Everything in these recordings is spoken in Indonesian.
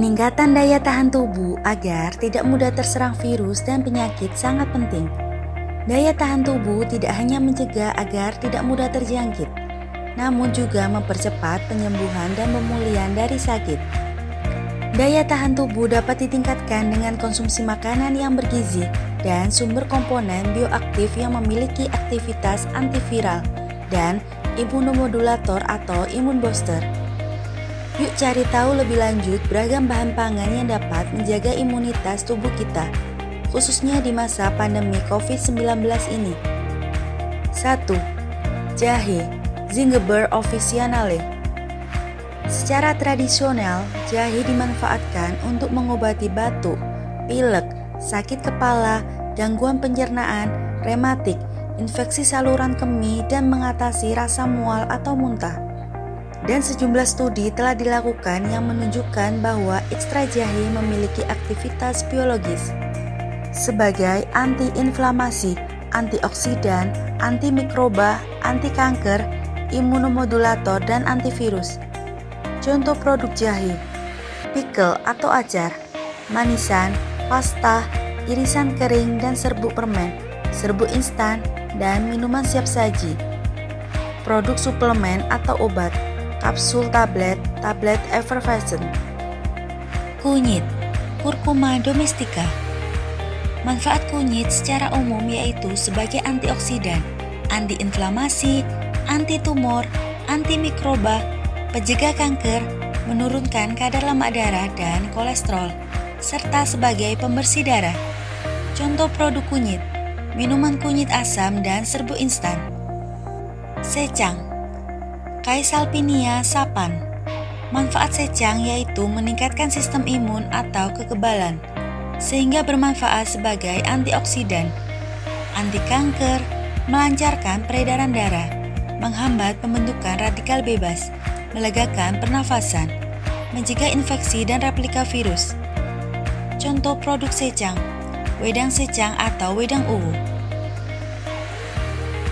Peningkatan daya tahan tubuh agar tidak mudah terserang virus dan penyakit sangat penting. Daya tahan tubuh tidak hanya mencegah agar tidak mudah terjangkit, namun juga mempercepat penyembuhan dan pemulihan dari sakit. Daya tahan tubuh dapat ditingkatkan dengan konsumsi makanan yang bergizi dan sumber komponen bioaktif yang memiliki aktivitas antiviral dan imunomodulator atau imun booster. Yuk cari tahu lebih lanjut beragam bahan pangan yang dapat menjaga imunitas tubuh kita, khususnya di masa pandemi COVID-19 ini. 1. Jahe, Zingiber officinale. Secara tradisional, jahe dimanfaatkan untuk mengobati batuk, pilek, sakit kepala, gangguan pencernaan, rematik, infeksi saluran kemih, dan mengatasi rasa mual atau muntah. Dan sejumlah studi telah dilakukan yang menunjukkan bahwa ekstrak jahe memiliki aktivitas biologis sebagai anti-inflamasi, antioksidan, antimikroba, anti-kanker, imunomodulator, dan antivirus. Contoh produk jahe: pickle atau acar, manisan, pasta, irisan kering dan serbuk permen, serbuk instan, dan minuman siap saji. Produk suplemen atau obat, kapsul tablet, tablet effervescent. Kunyit, Curcuma domestica. Manfaat kunyit secara umum yaitu sebagai antioksidan, antiinflamasi, antitumor, antimikroba, pencegah kanker, menurunkan kadar lemak darah dan kolesterol, serta sebagai pembersih darah. Contoh produk kunyit, minuman kunyit asam dan serbuk instan. Secang, Caesalpinia sapan. Manfaat secang yaitu meningkatkan sistem imun atau kekebalan, sehingga bermanfaat sebagai antioksidan, anti kanker, melancarkan peredaran darah, menghambat pembentukan radikal bebas, melegakan pernafasan, mencegah infeksi dan replika virus. Contoh produk secang, wedang secang atau wedang uwu.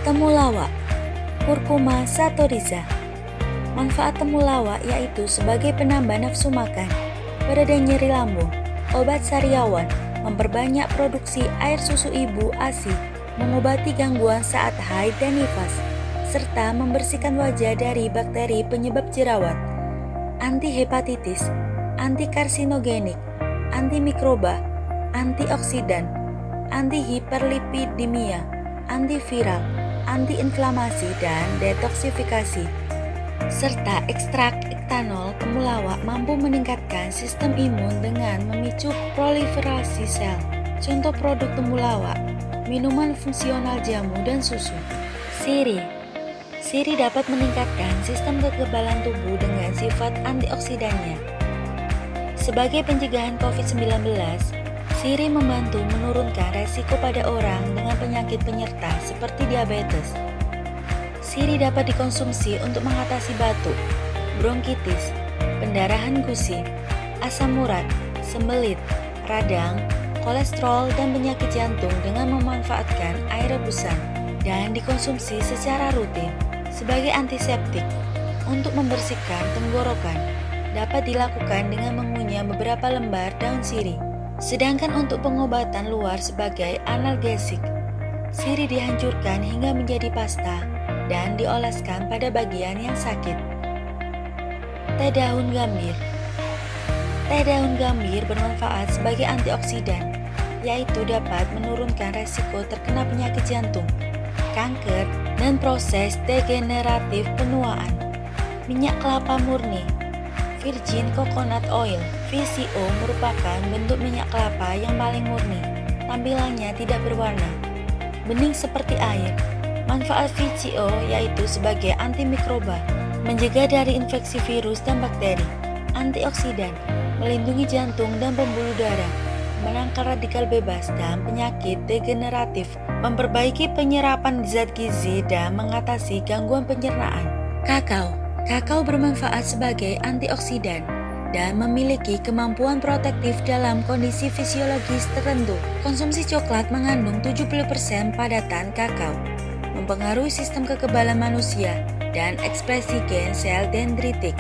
Temulawak, Curcuma satorhiza. Manfaat temulawak yaitu sebagai penambah nafsu makan, pereda nyeri lambung, obat sariawan, memperbanyak produksi air susu ibu ASI, mengobati gangguan saat haid dan nifas, serta membersihkan wajah dari bakteri penyebab jerawat, anti hepatitis, anti karsinogenik, antimikroba, antioksidan, anti hiperlipidemia, antiviral, antiinflamasi dan detoksifikasi. Serta ekstrak etanol temulawak mampu meningkatkan sistem imun dengan memicu proliferasi sel. Contoh produk temulawak, minuman fungsional jamu dan susu. Sirih dapat meningkatkan sistem kekebalan tubuh dengan sifat antioksidannya. Sebagai pencegahan COVID-19, sirih membantu menurunkan resiko pada orang dengan penyakit penyerta seperti diabetes. Sirih dapat dikonsumsi untuk mengatasi batuk, bronkitis, pendarahan gusi, asam urat, sembelit, radang, kolesterol, dan penyakit jantung dengan memanfaatkan air rebusan dan dikonsumsi secara rutin sebagai antiseptik untuk membersihkan tenggorokan. Dapat dilakukan dengan mengunyah beberapa lembar daun sirih. Sedangkan untuk pengobatan luar sebagai analgesik, sirih dihancurkan hingga menjadi pasta dan dioleskan pada bagian yang sakit. Teh daun gambir. Teh daun gambir bermanfaat sebagai antioksidan, yaitu dapat menurunkan resiko terkena penyakit jantung, kanker, dan proses degeneratif penuaan. Minyak kelapa murni, virgin coconut oil, VCO, merupakan bentuk minyak kelapa yang paling murni. Tampilannya tidak berwarna, bening seperti air. Manfaat VCO yaitu sebagai antimikroba, mencegah dari infeksi virus dan bakteri, antioksidan, melindungi jantung dan pembuluh darah, menangkal radikal bebas dan penyakit degeneratif, memperbaiki penyerapan zat gizi dan mengatasi gangguan pencernaan. Kakao bermanfaat sebagai antioksidan dan memiliki kemampuan protektif dalam kondisi fisiologis tertentu. Konsumsi coklat mengandung 70% padatan kakao, mempengaruhi sistem kekebalan manusia dan ekspresi gen sel dendritik.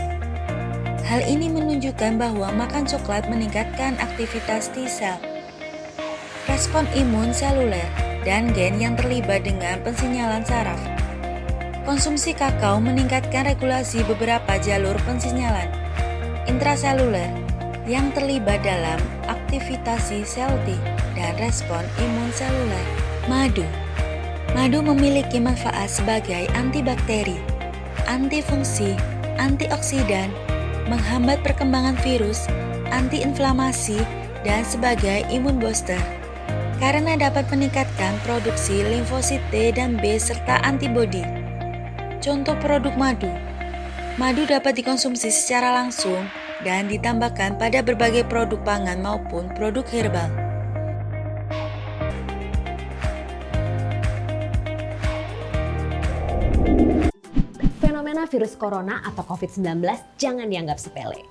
Hal ini menunjukkan bahwa makan coklat meningkatkan aktivitas T-sel, respon imun seluler, dan gen yang terlibat dengan pensinyalan saraf. Konsumsi kakao meningkatkan regulasi beberapa jalur pensinyalan intraseluler yang terlibat dalam aktivitas sel T dan respon imun seluler. Madu memiliki manfaat sebagai antibakteri, antifungsi, antioksidan, menghambat perkembangan virus, antiinflamasi, dan sebagai imun booster. Karena dapat meningkatkan produksi limfosit T dan B serta antibodi. Contoh produk madu. Madu dapat dikonsumsi secara langsung dan ditambahkan pada berbagai produk pangan maupun produk herbal. Fenomena virus corona atau COVID-19 jangan dianggap sepele.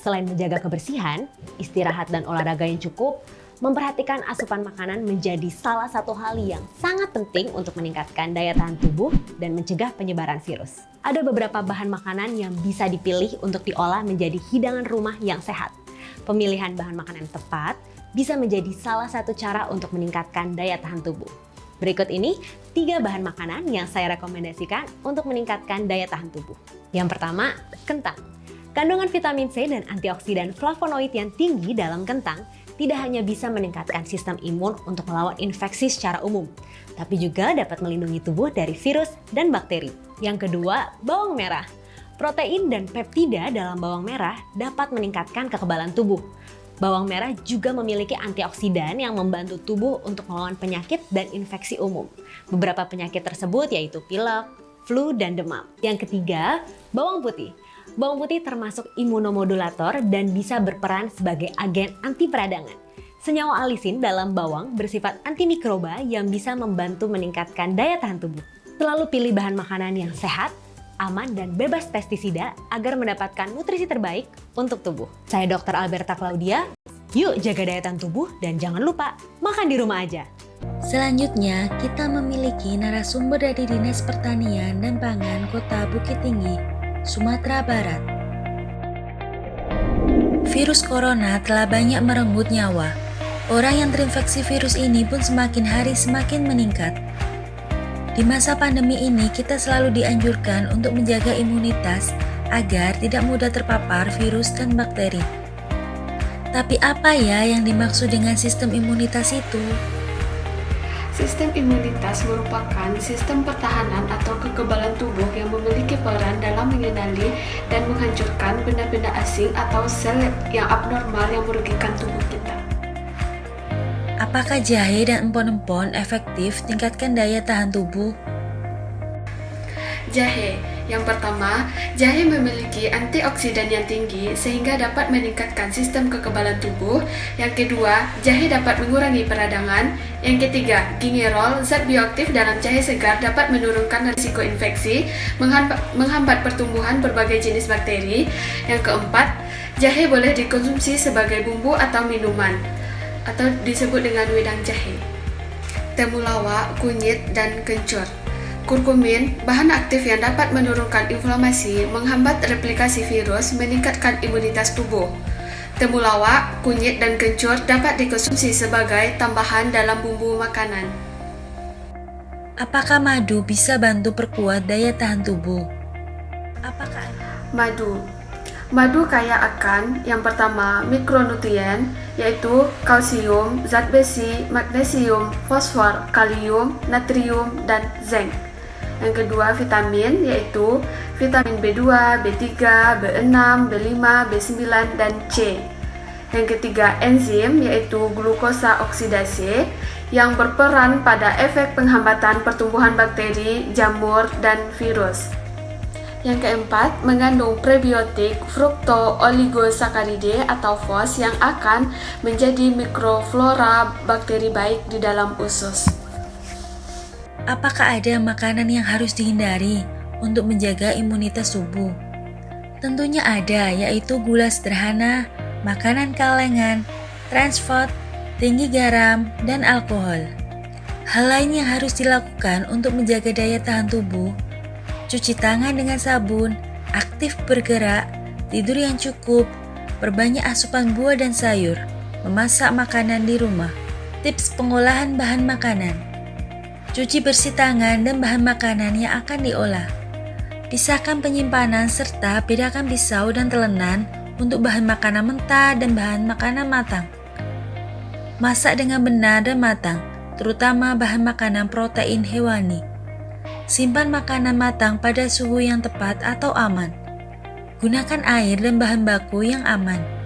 Selain menjaga kebersihan, istirahat dan olahraga yang cukup, memperhatikan asupan makanan menjadi salah satu hal yang sangat penting untuk meningkatkan daya tahan tubuh dan mencegah penyebaran virus. Ada beberapa bahan makanan yang bisa dipilih untuk diolah menjadi hidangan rumah yang sehat. Pemilihan bahan makanan yang tepat bisa menjadi salah satu cara untuk meningkatkan daya tahan tubuh. Berikut ini 3 bahan makanan yang saya rekomendasikan untuk meningkatkan daya tahan tubuh. Yang pertama, kentang. Kandungan vitamin C dan antioksidan flavonoid yang tinggi dalam kentang tidak hanya bisa meningkatkan sistem imun untuk melawan infeksi secara umum, tapi juga dapat melindungi tubuh dari virus dan bakteri. Yang kedua, bawang merah. Protein dan peptida dalam bawang merah dapat meningkatkan kekebalan tubuh. Bawang merah juga memiliki antioksidan yang membantu tubuh untuk melawan penyakit dan infeksi umum. Beberapa penyakit tersebut yaitu pilek, flu, dan demam. Yang ketiga, bawang putih. Bawang putih termasuk imunomodulator dan bisa berperan sebagai agen anti peradangan. Senyawa alisin dalam bawang bersifat antimikroba yang bisa membantu meningkatkan daya tahan tubuh. Selalu pilih bahan makanan yang sehat, aman, dan bebas pestisida agar mendapatkan nutrisi terbaik untuk tubuh. Saya Dr. Alberta Claudia. Yuk jaga daya tahan tubuh dan jangan lupa makan di rumah aja. Selanjutnya, kita memiliki narasumber dari Dinas Pertanian dan Pangan Kota Bukit Tinggi, Sumatera Barat. Virus corona telah banyak merenggut nyawa. Orang yang terinfeksi virus ini pun semakin hari semakin meningkat. Di masa pandemi ini, kita selalu dianjurkan untuk menjaga imunitas agar tidak mudah terpapar virus dan bakteri. Tapi apa ya yang dimaksud dengan sistem imunitas itu? Sistem imunitas merupakan sistem pertahanan atau kekebalan tubuh yang memiliki peran dalam mengenali dan menghancurkan benda-benda asing atau sel yang abnormal yang merugikan tubuh kita. Apakah jahe dan empon-empon efektif tingkatkan daya tahan tubuh? Jahe. Yang pertama, jahe memiliki antioksidan yang tinggi sehingga dapat meningkatkan sistem kekebalan tubuh. Yang kedua, jahe dapat mengurangi peradangan. Yang ketiga, gingerol, zat bioaktif dalam jahe segar dapat menurunkan risiko infeksi, menghambat pertumbuhan berbagai jenis bakteri. Yang keempat, jahe boleh dikonsumsi sebagai bumbu atau minuman, atau disebut dengan wedang jahe. Temulawak, kunyit, dan kencur. Kurkumin, bahan aktif yang dapat menurunkan inflamasi, menghambat replikasi virus, meningkatkan imunitas tubuh. Temulawak, kunyit, dan kencur dapat dikonsumsi sebagai tambahan dalam bumbu makanan. Apakah madu bisa bantu perkuat daya tahan tubuh? Madu kaya akan yang pertama mikronutrien, yaitu kalsium, zat besi, magnesium, fosfor, kalium, natrium, dan zinc. Yang kedua, vitamin, yaitu vitamin B2, B3, B6, B5, B9, dan C. Yang ketiga, enzim, yaitu glukosa oksidase, yang berperan pada efek penghambatan pertumbuhan bakteri, jamur, dan virus. Yang keempat, mengandung prebiotik fructo-oligosaccharide atau FOS yang akan menjadi mikroflora bakteri baik di dalam usus. Apakah ada makanan yang harus dihindari untuk menjaga imunitas tubuh? Tentunya ada, yaitu gula sederhana, makanan kalengan, trans fat, tinggi garam, dan alkohol. Hal lain yang harus dilakukan untuk menjaga daya tahan tubuh: cuci tangan dengan sabun, aktif bergerak, tidur yang cukup, perbanyak asupan buah dan sayur, memasak makanan di rumah. Tips pengolahan bahan makanan. Cuci bersih tangan dan bahan makanan yang akan diolah. Pisahkan penyimpanan serta bedakan pisau dan telenan untuk bahan makanan mentah dan bahan makanan matang. Masak dengan benar dan matang, terutama bahan makanan protein hewani. Simpan makanan matang pada suhu yang tepat atau aman. Gunakan air dan bahan baku yang aman.